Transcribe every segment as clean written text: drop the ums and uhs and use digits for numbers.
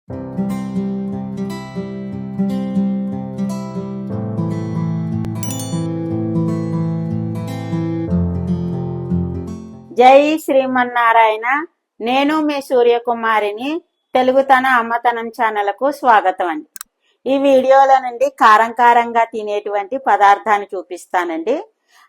జై శ్రీమన్నారాయణ. నేను మీ సూర్యకుమారిని. తెలుగుతన అమ్మతనం ఛానల్కు స్వాగతం అండి. ఈ వీడియోలో నుండి కారంగా తినేటువంటి పదార్థాన్ని చూపిస్తానండి.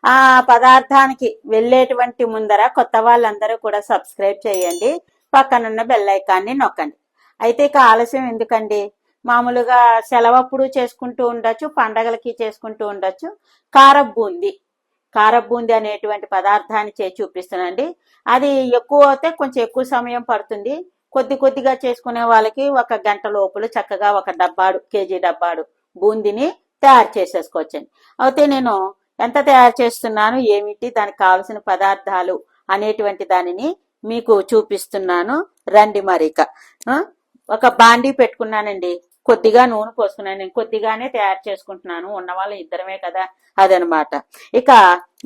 ఆ పదార్థానికి వెళ్ళేటువంటి ముందర కొత్త వాళ్ళందరూ కూడా సబ్స్క్రైబ్ చేయండి, పక్కనున్న బెల్ ఐకాన్ని నొక్కండి. అయితే ఇక ఆలస్యం ఎందుకండి, మామూలుగా సెలవప్పుడు చేసుకుంటూ ఉండొచ్చు, పండగలకి చేసుకుంటూ ఉండొచ్చు. కారపు బూందీ అనేటువంటి పదార్థాన్ని చేసి చూపిస్తానండి. అది ఎక్కువ అయితే కొంచెం ఎక్కువ సమయం పడుతుంది. కొద్దిగా చేసుకునే వాళ్ళకి 1 గంట లోపల చక్కగా ఒక కేజీ డబ్బాడు బూందీని తయారు చేసేసుకోవచ్చండి. అయితే నేను ఎంత తయారు చేస్తున్నాను, ఏమిటి, దానికి కావలసిన పదార్థాలు అనేటువంటి దానిని మీకు చూపిస్తున్నాను. రండి. మరిక ఒక బాండీ పెట్టుకున్నానండి, కొద్దిగా నూనె పోసుకున్నాను. నేను కొద్దిగానే తయారు చేసుకుంటున్నాను, ఉన్నవాళ్ళు ఇద్దరమే కదా, అదనమాట. ఇక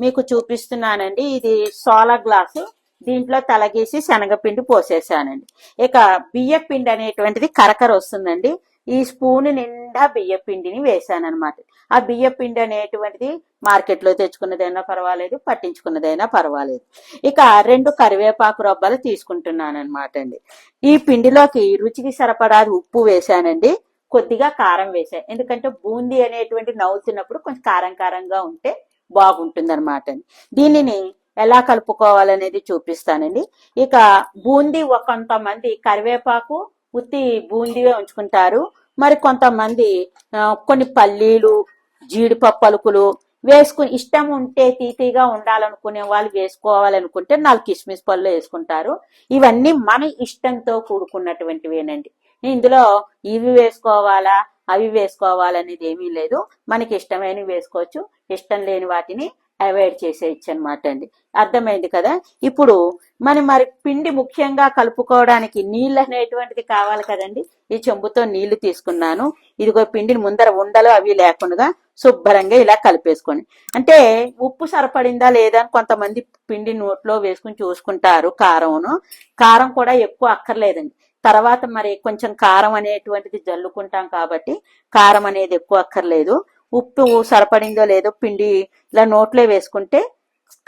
మీకు చూపిస్తున్నానండి. ఇది సోలా గ్లాసు, దీంట్లో తలగేసి శనగపిండి పోసేసానండి. ఇక బియ్య పిండి అనేటువంటిది కరకర వస్తుందండి. ఈ స్పూన్ నిండా బియ్య పిండిని వేసాను అనమాట. ఆ బియ్య పిండి అనేటువంటిది మార్కెట్లో తెచ్చుకున్నదైనా పర్వాలేదు, పట్టించుకున్నదైనా పర్వాలేదు. ఇక 2 కరివేపాకు రొబ్బలు తీసుకుంటున్నాను అనమాట అండి. ఈ పిండిలోకి రుచికి సరిపడా ఉప్పు వేసానండి, కొద్దిగా కారం వేసాను. ఎందుకంటే బూందీ అనేటువంటి నవ్వుతున్నప్పుడు కొంచెం కారంగా ఉంటే బాగుంటుంది అనమాట. దీనిని ఎలా కలుపుకోవాలనేది చూపిస్తానండి. ఇక బూందీ కొంతమంది కరివేపాకు ఉత్తి బూందీవే ఉంచుకుంటారు. మరి కొంతమంది కొన్ని పల్లీలు, జీడిపప్పు పలుకులు వేసుకుని, ఇష్టం ఉంటే తీతీగా ఉండాలనుకునే వాళ్ళు వేసుకోవాలనుకుంటే 4 కిస్మిస్ పళ్ళు వేసుకుంటారు. ఇవన్నీ మన ఇష్టంతో కూడుకున్నటువంటివేనండి. ఇందులో ఇవి వేసుకోవాలా అవి వేసుకోవాలనేది ఏమీ లేదు. మనకి ఇష్టమైనవి వేసుకోవచ్చు, ఇష్టం లేని వాటిని అవాయిడ్ చేసేయచ్చు అనమాట అండి. అర్థమైంది కదా. ఇప్పుడు మరి పిండి ముఖ్యంగా కలుపుకోవడానికి నీళ్ళు అనేటువంటిది కావాలి కదండి. ఈ చెంబుతో నీళ్లు తీసుకున్నాను. ఇదిగో పిండిని ముందర ఉండలు అవి లేకుండా శుభ్రంగా ఇలా కలిపేసుకోండి. అంటే ఉప్పు సరిపడిందా లేదా అని కొంతమంది పిండి నోట్లో వేసుకుని చూసుకుంటారు. కారం కూడా ఎక్కువ అక్కర్లేదండి. తర్వాత మరి కొంచెం కారం అనేటువంటిది జల్లుకుంటాం కాబట్టి కారం అనేది ఎక్కువ అక్కర్లేదు. ఉప్పు సరిపడిందో లేదో పిండి ఇలా నోట్లో వేసుకుంటే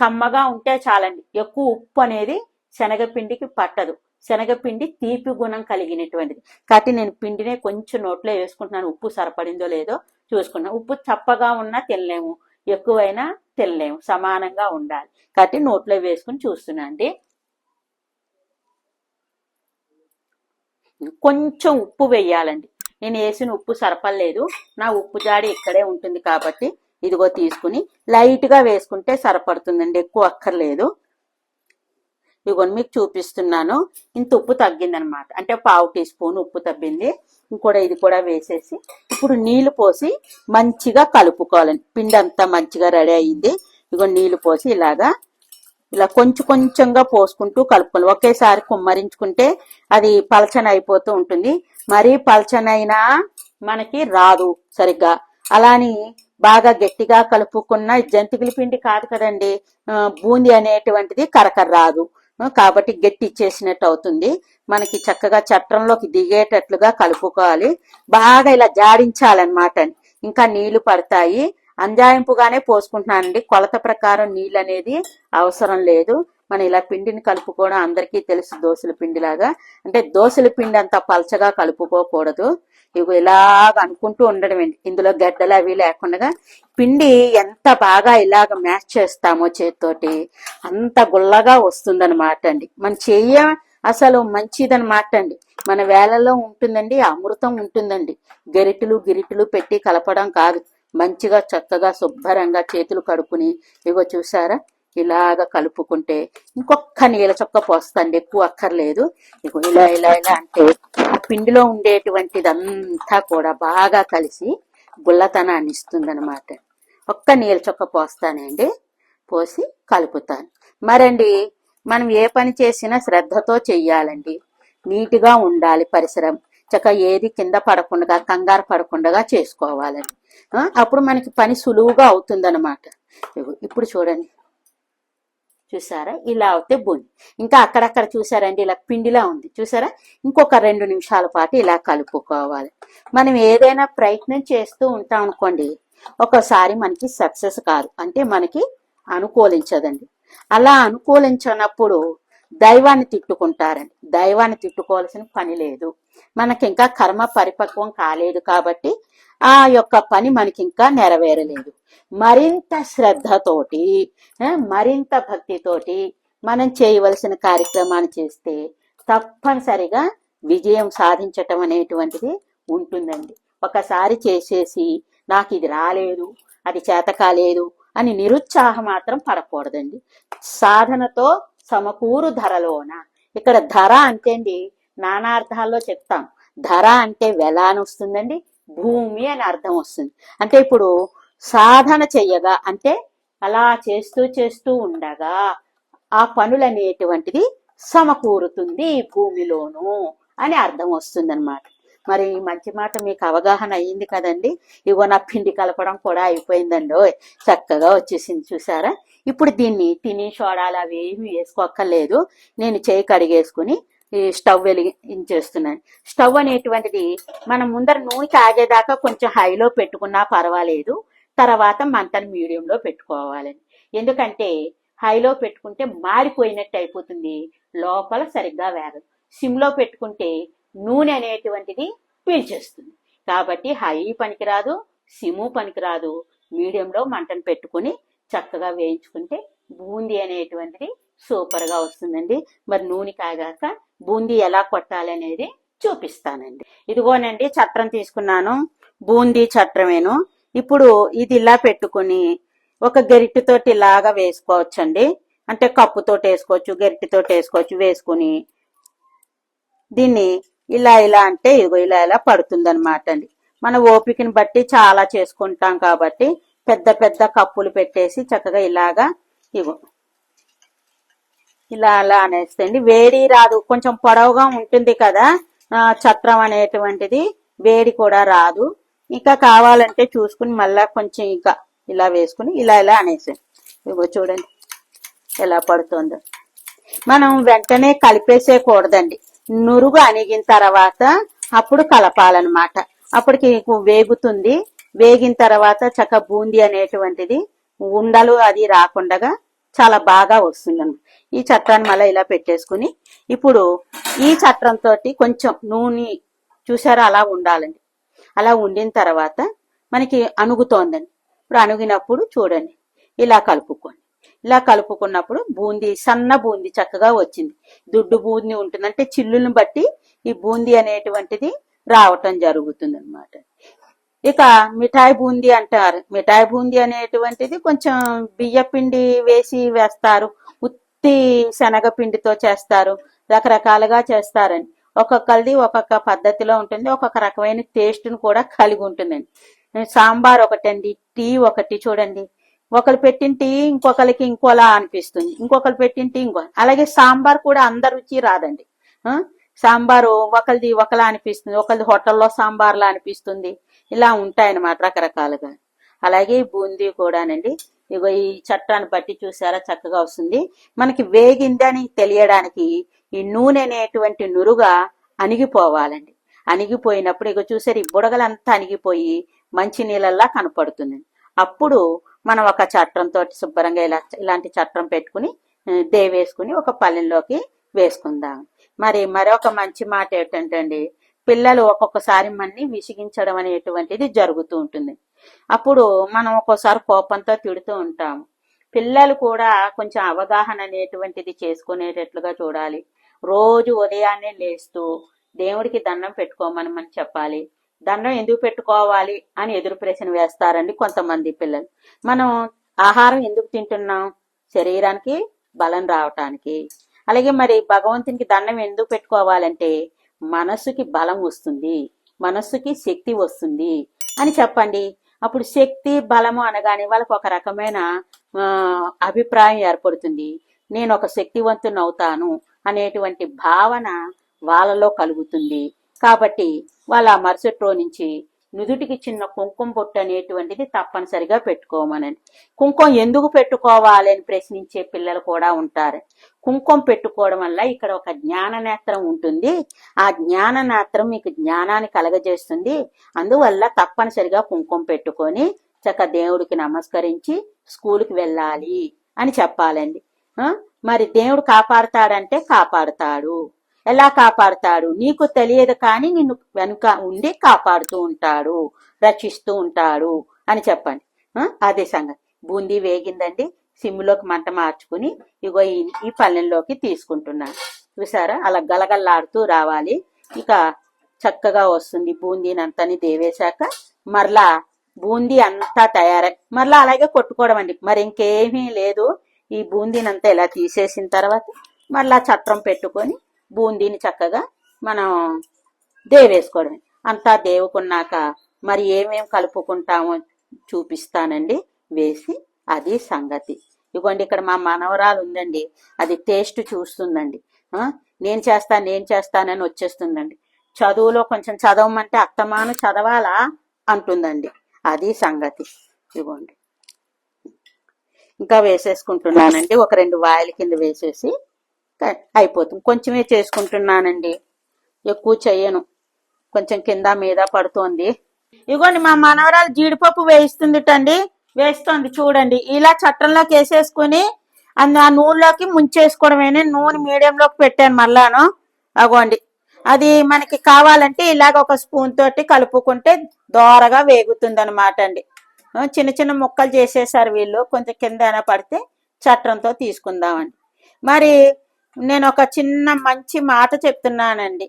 కమ్మగా ఉంటే చాలండి. ఎక్కువ ఉప్పు అనేది శనగపిండికి పట్టదు. శనగపిండి తీపి గుణం కలిగినటువంటిది కాబట్టి నేను పిండినే కొంచెం నోట్లో వేసుకుంటున్నాను. ఉప్పు సరిపడిందో లేదో చూసుకున్నాను. ఉప్పు చప్పగా ఉన్నా తినలేము, ఎక్కువైనా తినలేము, సమానంగా ఉండాలి కాబట్టి నోట్లో వేసుకుని చూస్తున్నా అండి. కొంచెం ఉప్పు వేయాలండి. నేను వేసిన ఉప్పు సరిపడలేదు, నా ఉప్పు జాడి ఇక్కడే ఉంటుంది కాబట్టి ఇదిగో తీసుకుని లైట్ గా వేసుకుంటే సరిపడుతుందండి, ఎక్కువ అక్కర్లేదు. ఇదిగో మీకు చూపిస్తున్నాను. ఇంత ఉప్పు తగ్గిందనమాట, అంటే 1/2 టీ స్పూన్ ఉప్పు తగ్గింది. ఇది కూడా వేసేసి ఇప్పుడు నీళ్లు పోసి మంచిగా కలుపుకోవాలండి. పిండి అంతా మంచిగా రెడీ అయ్యింది. ఇదిగో నీళ్లు పోసి ఇలా కొంచెంగా పోసుకుంటూ కలుపుకోవాలి. ఒకేసారి కుమ్మరించుకుంటే అది పలచన అయిపోతూ ఉంటుంది. మరీ పలచనైనా మనకి రాదు సరిగ్గా. అలాని బాగా గట్టిగా కలుపుకున్న జంతికల పిండి కాదు కదండి, బూందీ అనేటువంటిది కరకర రాదు కాబట్టి గట్టి ఇచ్చేసినట్టు అవుతుంది. మనకి చక్కగా చట్రంలోకి దిగేటట్లుగా కలుపుకోవాలి. బాగా ఇలా జాడించాలన్నమాట. ఇంకా నీళ్లు పడతాయి. అంజాయింపుగానే పోసుకుంటున్నానండి, కొలత ప్రకారం నీళ్ళు అనేది అవసరం లేదు. మనం ఇలా పిండిని కలుపుకోవడం అందరికీ తెలుసు. దోశల పిండిలాగా, అంటే దోశల పిండి అంత పలచగా కలుపుకోకూడదు. ఇవి ఇలాగ అనుకుంటూ ఉండడం ఏంటి, ఇందులో గడ్డలు అవి లేకుండా పిండి ఎంత బాగా ఇలాగ మ్యాష్ చేస్తామో చేతితోటి అంత గుల్లగా వస్తుందన్నమాట అండి. మన చెయ్య అసలు మంచిదన్నమాట అండి. మన వేళల్లో ఉంటుందండి, అమృతం ఉంటుందండి. గిరిటలు పెట్టి కలపడం కాదు, మంచిగా చక్కగా శుభ్రంగా చేతులు కడుక్కుని ఇగో చూసారా ఇలాగ కలుపుకుంటే ఇంకొక నీళ్ళ చొక్క పోస్తాండి, ఎక్కువ అక్కర్లేదు. ఇగో ఇలా అంటే ఆ పిండిలో ఉండేటువంటిదంతా కూడా బాగా కలిసి గుల్లతనాన్ని ఇస్తుంది అనమాట. ఒక్క నీళ్ళ చొక్క పోస్తానండి, పోసి కలుపుతాను. మరండి మనం ఏ పని చేసినా శ్రద్ధతో చెయ్యాలండి, నీట్గా ఉండాలి పరిసరం. ఏది కింద పడకుండా కంగారు పడకుండా చేసుకోవాలండి. అప్పుడు మనకి పని సులువుగా అవుతుందన్నమాట. ఇప్పుడు చూసారా, ఇలా అవుతే బూంది. ఇంకా అక్కడక్కడ చూసారండి ఇలా పిండిలా ఉంది చూసారా, ఇంకొక 2 నిమిషాల పాటు ఇలా కలుపుకోవాలి. మనం ఏదైనా ప్రయత్నం చేస్తూ ఉంటాం అనుకోండి, ఒకసారి మనకి సక్సెస్ కాదు, అంటే మనకి అనుకూలించదండి. అలా అనుకూలించినప్పుడు దైవాన్ని తిట్టుకుంటారండి. దైవాన్ని తిట్టుకోవాల్సిన పని లేదు. మనకి ఇంకా కర్మ పరిపక్వం కాలేదు కాబట్టి ఆ యొక్క పని మనకి ఇంకా నెరవేరలేదు. మరింత శ్రద్ధతోటి మరింత భక్తితోటి మనం చేయవలసిన కార్యక్రమాన్ని చేస్తే తప్పనిసరిగా విజయం సాధించటం అనేటువంటిది ఉంటుందండి. ఒకసారి చేసేసి నాకు ఇది రాలేదు, అది చేత కాలేదు అని నిరుత్సాహం మాత్రం పడకూడదండి. సాధనతో సమకూరు ధరలోన. ఇక్కడ ధర అంటే అండి నానార్థాల్లో చెప్తాం. ధర అంటే వెల అని వస్తుందండి, భూమి అని అర్థం వస్తుంది. అంటే ఇప్పుడు సాధన చెయ్యగా అంటే అలా చేస్తూ చేస్తూ ఉండగా ఆ పనులు అనేటువంటిది సమకూరుతుంది భూమిలోను అని అర్థం వస్తుంది అనమాట. మరి మంచి మాట మీకు అవగాహన అయ్యింది కదండి. ఇగో నా పిండి కలపడం కూడా అయిపోయిందండి, చక్కగా వచ్చేసింది చూసారా. ఇప్పుడు దీన్ని తిని సోడాలు అవి ఏమి వేసుకోక్కర్లేదు. నేను చేయి కడిగేసుకుని ఈ స్టవ్ వెలిగించేస్తున్నాను. స్టవ్ అనేటువంటిది మనం ముందర నూనె కాగేదాకా కొంచెం హైలో పెట్టుకున్నా పర్వాలేదు, తర్వాత మంటను మీడియంలో పెట్టుకోవాలని. ఎందుకంటే హైలో పెట్టుకుంటే మాడిపోయినట్టు అయిపోతుంది, లోపల సరిగ్గా వేగదు. సిమ్లో పెట్టుకుంటే నూనె అనేటువంటిది పీల్చేస్తుంది. కాబట్టి హై పనికిరాదు, సిము పనికిరాదు, మీడియంలో మంటను పెట్టుకుని చక్కగా వేయించుకుంటే బూందీ అనేటువంటిది సూపర్గా వస్తుందండి. మరి నూనె కాగాక బూందీ ఎలా కొట్టాలి అనేది చూపిస్తానండి. ఇదిగోనండి చట్రం తీసుకున్నాను, బూందీ చట్రమేను. ఇప్పుడు ఇది ఇలా పెట్టుకుని ఒక గరిటెతోటి ఇలాగా వేసుకోవచ్చండి. అంటే కప్పుతోటి వేసుకోవచ్చు, గరిటెతోటి వేసుకోవచ్చు. వేసుకుని దీన్ని ఇలా ఇలా అంటే ఇదిగో ఇలా ఇలా పడుతుంది అనమాట అండి. మన ఓపికని బట్టి చాలా చేసుకుంటాం కాబట్టి పెద్ద పెద్ద కప్పులు పెట్టేసి చక్కగా ఇలాగా ఇగో ఇలా అలా అనేస్తండి. వేడి రాదు, కొంచెం పొడవుగా ఉంటుంది కదా చట్రం అనేటువంటిది, వేడి కూడా రాదు. ఇంకా కావాలంటే చూసుకుని మళ్ళా కొంచెం ఇంకా ఇలా వేసుకుని ఇలా ఇలా అనేసాను. ఇగో చూడండి ఎలా పడుతుందో. మనం వెంటనే కలిపేసేయకూడదండి, నురుగు అణిగిన తర్వాత అప్పుడు కలపాలన్నమాట. అప్పటికి వేగుతుంది. వేగిన తర్వాత చక్క బూందీ అనేటువంటిది ఉండలు అది రాకుండా చాలా బాగా వస్తుందన్నమాట. ఈ చట్రాన్ని మళ్ళీ ఇలా పెట్టేసుకుని ఇప్పుడు ఈ చట్రంతో కొంచెం నూనె చూసారా అలా ఉండాలండి. అలా ఉండిన తర్వాత మనకి అణుగుతోందండి. ఇప్పుడు అణుగినప్పుడు చూడండి ఇలా కలుపుకోండి. ఇలా కలుపుకున్నప్పుడు బూందీ సన్న బూందీ చక్కగా వచ్చింది. దుడ్డు బూందీ ఉంటుంది, అంటే చిల్లులను బట్టి ఈ బూందీ అనేటువంటిది రావటం జరుగుతుంది అనమాట. ఇక మిఠాయి బూందీ అంటారు. మిఠాయి బూందీ అనేటువంటిది కొంచెం బియ్య పిండి వేసి వేస్తారు, ఉత్తి శనగపిండితో చేస్తారు, రకరకాలుగా చేస్తారండి. ఒక్కొక్కరిది ఒక్కొక్క పద్ధతిలో ఉంటుంది, ఒక్కొక్క రకమైన టేస్ట్ను కూడా కలిగి ఉంటుందండి. సాంబార్ ఒకటండి, టీ ఒకటి చూడండి. ఒకరు పెట్టిన టీ ఇంకొకరికి ఇంకోలా అనిపిస్తుంది, ఇంకొకరు పెట్టిన టీ ఇంకో. అలాగే సాంబార్ కూడా అందరి రుచి రాదండి. సాంబారు ఒకరిది ఒకలా అనిపిస్తుంది, ఒకరిది హోటల్లో సాంబార్లా అనిపిస్తుంది. ఇలా ఉంటాయన్నమాట రకరకాలుగా. అలాగే బూందీ కూడానండి ఇగో ఈ చట్టాన్ని బట్టి చూసారా చక్కగా వస్తుంది. మనకి వేగిందని తెలియడానికి ఈ నూనె అనేటువంటి నురుగా అణిగిపోవాలండి. అణిగిపోయినప్పుడు ఇక చూసారు ఈ బుడగలంతా అణిగిపోయి మంచి నీళ్ళల్లా కనపడుతుంది. అప్పుడు మనం ఒక చట్రంతో శుభ్రంగా ఇలాంటి చట్రం పెట్టుకుని దేవేసుకుని ఒక పల్లెల్లోకి వేసుకుందాం. మరొక మంచి మాట ఏంటంటే అండి, పిల్లలు ఒక్కొక్కసారి మన్ని విసిగించడం అనేటువంటిది జరుగుతూ ఉంటుంది. అప్పుడు మనం ఒక్కోసారి కోపంతో తిడుతూ ఉంటాము. పిల్లలు కూడా కొంచెం అవగాహన అనేటువంటిది చేసుకునేటట్లుగా చూడాలి. రోజు ఉదయాన్నే లేస్తూ దేవుడికి దండం పెట్టుకోమని మనం చెప్పాలి. దండం ఎందుకు పెట్టుకోవాలి అని ఎదురు ప్రశ్న వేస్తారండి కొంతమంది పిల్లలు. మనం ఆహారం ఎందుకు తింటున్నాం? శరీరానికి బలం రావటానికి. అలాగే మరి భగవంతునికి దండం ఎందుకు పెట్టుకోవాలంటే మనస్సుకి బలం వస్తుంది, మనస్సుకి శక్తి వస్తుంది అని చెప్పండి. అప్పుడు శక్తి బలము అనగానే వాళ్ళకి ఒక రకమైన అభిప్రాయం ఏర్పడుతుంది. నేను ఒక శక్తివంతుని అవుతాను అనేటువంటి భావన వాళ్ళలో కలుగుతుంది. కాబట్టి వాళ్ళ మరుసటి నుంచి నుదుటికి చిన్న కుంకుమ బొట్టు అనేటువంటిది తప్పనిసరిగా పెట్టుకోమనండి. కుంకుమ ఎందుకు పెట్టుకోవాలి అని ప్రశ్నించే పిల్లలు కూడా ఉంటారు. కుంకుమ పెట్టుకోవడం వల్ల ఇక్కడ ఒక జ్ఞాన నేత్రం ఉంటుంది. ఆ జ్ఞాన నేత్రం మీకు జ్ఞానాన్ని కలగజేస్తుంది. అందువల్ల తప్పనిసరిగా కుంకుమ పెట్టుకొని దేవుడికి నమస్కరించి స్కూల్కి వెళ్ళాలి అని చెప్పాలండి. మరి దేవుడు కాపాడుతాడంటే కాపాడుతాడు. ఎలా కాపాడుతాడు నీకు తెలియదు, కానీ నిన్ను వెనుక ఉండి కాపాడుతూ ఉంటాడు, రక్షిస్తూ ఉంటాడు అని చెప్పండి. అదే సంగతి. బూందీ వేగిందండి. సిమ్లోకి మంట మార్చుకుని ఇగో ఈ పల్లెంలోకి తీసుకుంటున్నాను. చూసారా, అలా గలగల్లాడుతూ రావాలి. ఇక చక్కగా వస్తుంది. బూందీని అంతని దేవేశాక మరలా బూందీ అంతా తయారై మరలా అలాగే కొట్టుకోవడం అండి. మరి ఇంకేమీ లేదు. ఈ బూందీని అంతా ఇలా తీసేసిన తర్వాత మరలా చట్రం పెట్టుకొని బూందీని చక్కగా మనం దేవేసుకోవడమే. అంతా దేవుకున్నాక మరి ఏమేం కలుపుకుంటామో చూపిస్తానండి వేసి. అది సంగతి. ఇదిగోండి ఇక్కడ మా మనవరాలు ఉందండి, అది టేస్ట్ చూస్తుందండి. నేను చేస్తానని వచ్చేస్తుందండి. చదువులో కొంచెం చదవమంటే అత్తమాను చదవాలా అంటుందండి. అది సంగతి. ఇదిగోండి ఇంకా వేసేసుకుంటున్నానండి. ఒక 2 వాయిల కింద వేసేసి అయిపోతుంది. కొంచెమే చేసుకుంటున్నానండి, ఎక్కువ చెయ్యను. కొంచెం కింద మీద పడుతోంది. ఇదిగోండి మా మనవరాలు జీడిపప్పు వేయిస్తుందిటండి. వేస్తోంది చూడండి. ఇలా చట్టంలోకి వేసేసుకుని ఆ నూనెలోకి ముంచేసుకోవడమేనే. నూనె మీడియంలోకి పెట్టాను మళ్ళాను. అగోండి అది మనకి కావాలంటే ఇలాగ ఒక స్పూన్ తోటి కలుపుకుంటే దోరగా వేగుతుంది అనమాట అండి. చిన్న చిన్న ముక్కలు చేసేసారు వీళ్ళు. కొంచెం కింద పడితే చట్రంతో తీసుకుందామండి. మరి నేను ఒక చిన్న మంచి మాట చెప్తున్నానండి.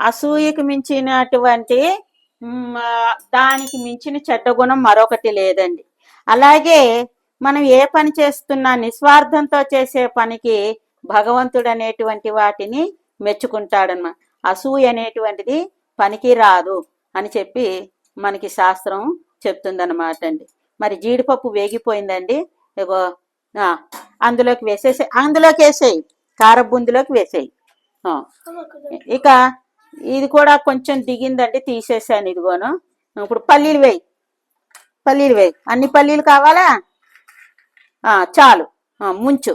అసూయకు మించినటువంటి దానికి మించిన చెడ్డ గుణం మరొకటి లేదండి. అలాగే మనం ఏ పని చేస్తున్నా నిస్వార్థంతో చేసే పనికి భగవంతుడు అనేటువంటి వాటిని మెచ్చుకుంటాడన్నమాట. అసూయ అనేటువంటిది పనికి రాదు అని చెప్పి మనకి శాస్త్రం చెప్తుందన్నమాట అండి. మరి జీడిపప్పు వేగిపోయిందండి. ఇగో అందులోకి వేసేయి, కారబుందిలోకి వేసేయి. ఇక ఇది కూడా కొంచెం దిగిందండి, తీసేసాను. ఇదిగోను ఇప్పుడు పల్లీలు వేయి. అన్ని పల్లీలు కావాలా? చాలు. ముంచు.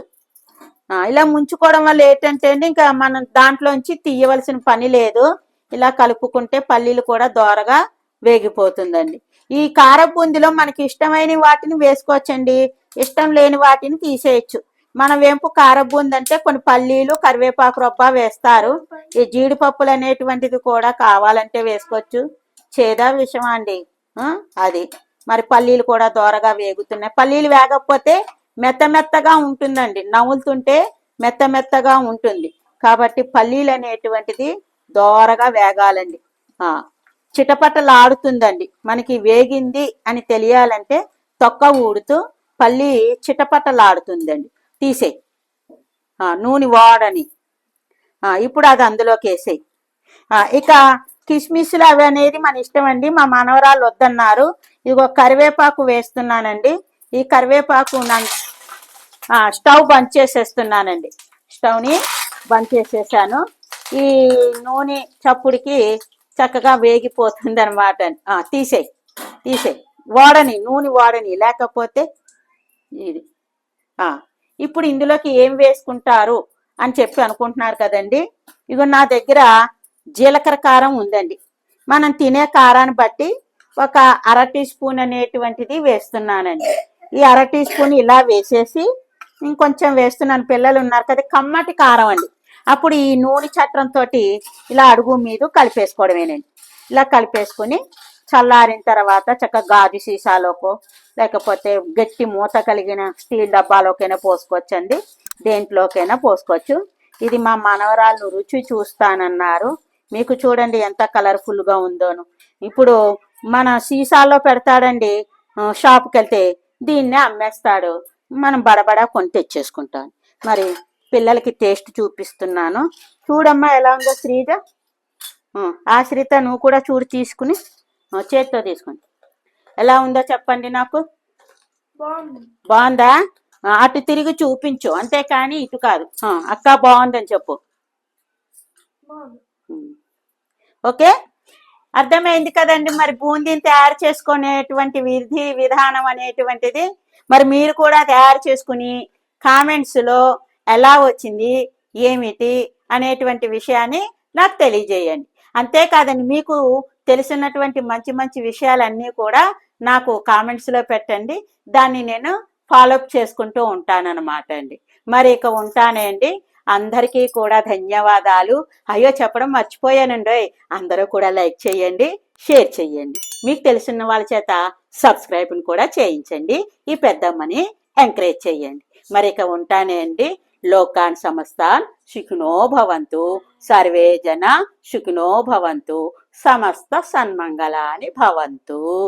ఇలా ముంచుకోవడం వల్ల ఏంటంటే అండి, ఇంకా మనం దాంట్లోంచి తీయవలసిన పని లేదు. ఇలా కలుపుకుంటే పల్లీలు కూడా దోరగా వేగిపోతుందండి. ఈ కారబూందిలో మనకి ఇష్టమైన వాటిని వేసుకోవచ్చండి, ఇష్టం లేని వాటిని తీసేయచ్చు. మన వేంపు కారబూంది అంటే కొన్ని పల్లీలు, కరివేపాకు రొబ్బ వేస్తారు. ఈ జీడిపప్పులు అనేటువంటిది కూడా కావాలంటే వేసుకోవచ్చు. చేదా విషమా అండి అది. మరి పల్లీలు కూడా దోరగా వేగుతున్నాయి. పల్లీలు వేగకపోతే మెత్తగా ఉంటుందండి, నవ్వులుతుంటే మెత్తగా ఉంటుంది. కాబట్టి పల్లీలు అనేటువంటిది దోరగా వేగాలండి. చిటపటలాడుతుందండి. మనకి వేగింది అని తెలియాలంటే తొక్క ఊడుతూ పల్లి చిటపటలాడుతుందండి. తీసేయి. నూనె వాడని. ఇప్పుడు అది అందులోకి వేసేయి. ఇక కిస్మిస్లు అవి అనేది మన ఇష్టం అండి. మా మనవరాలు వద్దన్నారు. ఇదిగో కరివేపాకు వేస్తున్నానండి. ఈ కరివేపాకు స్టవ్ బంద్ చేసేస్తున్నానండి. స్టవ్ని బంద్ చేసేసాను. ఈ నూనె చప్పుడికి చక్కగా వేగిపోతుంది అనమాట. తీసేయి. నూనె వాడని, లేకపోతే ఇది. ఇప్పుడు ఇందులోకి ఏం వేసుకుంటారు అని చెప్పి అనుకుంటున్నారు కదండి. ఇగో నా దగ్గర జీలకర్ర కారం ఉందండి. మనం తినే కారాన్ని బట్టి ఒక 1/2 టీ స్పూన్ అనేటువంటిది వేస్తున్నానండి. ఈ 1/2 టీ స్పూన్ ఇలా వేసేసి ఇంకొంచెం వేస్తున్నాను. పిల్లలు ఉన్నారు కదా, కమ్మటి కారం అండి. అప్పుడు ఈ నూనె చట్రంతో ఇలా అడుగు మీద కలిపేసుకోవడమేనండి. ఇలా కలిపేసుకుని చల్లారిన తర్వాత చక్కగా గాజు సీసాలోకో లేకపోతే గట్టి మూత కలిగిన స్టీల్ డబ్బాలోకైనా పోసుకోవచ్చండి, దేంట్లోకైనా పోసుకోవచ్చు. ఇది మా మనవరాలు రుచి చూస్తానన్నారు. మీకు చూడండి ఎంత కలర్ఫుల్గా ఉందోను. ఇప్పుడు మన సీసాలో పెడతాడండి, షాప్కి వెళ్తే దీన్నే అమ్మేస్తాడు. మనం బడబడా కొని తెచ్చేసుకుంటాం. మరి పిల్లలకి టేస్ట్ చూపిస్తున్నాను. చూడమ్మా ఎలా ఉందో శ్రీజ. ఆశ్రిత నువ్వు కూడా చూడు, తీసుకుని చేతితో తీసుకుని ఎలా ఉందో చెప్పండి నాకు. బాగుందా? అటు తిరిగి చూపించు, అంతేకాని ఇటు కాదు. అక్క బాగుందని చెప్పు. ఓకే. అర్థమైంది కదండి. మరి బూందీని తయారు చేసుకునేటువంటి విధి విధానం అనేటువంటిది మరి మీరు కూడా తయారు చేసుకుని కామెంట్స్లో ఎలా వచ్చింది ఏమిటి అనేటువంటి విషయాన్ని నాకు తెలియజేయండి. అంతేకాదండి, మీకు తెలిసినటువంటి మంచి మంచి విషయాలన్నీ కూడా నాకు కామెంట్స్లో పెట్టండి. దాన్ని నేను ఫాలోఅప్ చేసుకుంటూ ఉంటానన్నమాట అండి. మరి ఇక ఉంటానే అండి. అందరికీ కూడా ధన్యవాదాలు. అయ్యో చెప్పడం మర్చిపోయానండి, అందరూ కూడా లైక్ చేయండి, షేర్ చేయండి, మీకు తెలిసిన వాళ్ళ చేత సబ్స్క్రైబ్ని కూడా చేయించండి. ఈ పెద్దమ్మని ఎంకరేజ్ చేయండి. మరి ఇక ఉంటానే అండి. లోకాన్ సమస్తాన్ సుఖినో భవంతు, సర్వే జన సుఖినో భవంతు, సమస్త సన్మంగళాని భవంతు.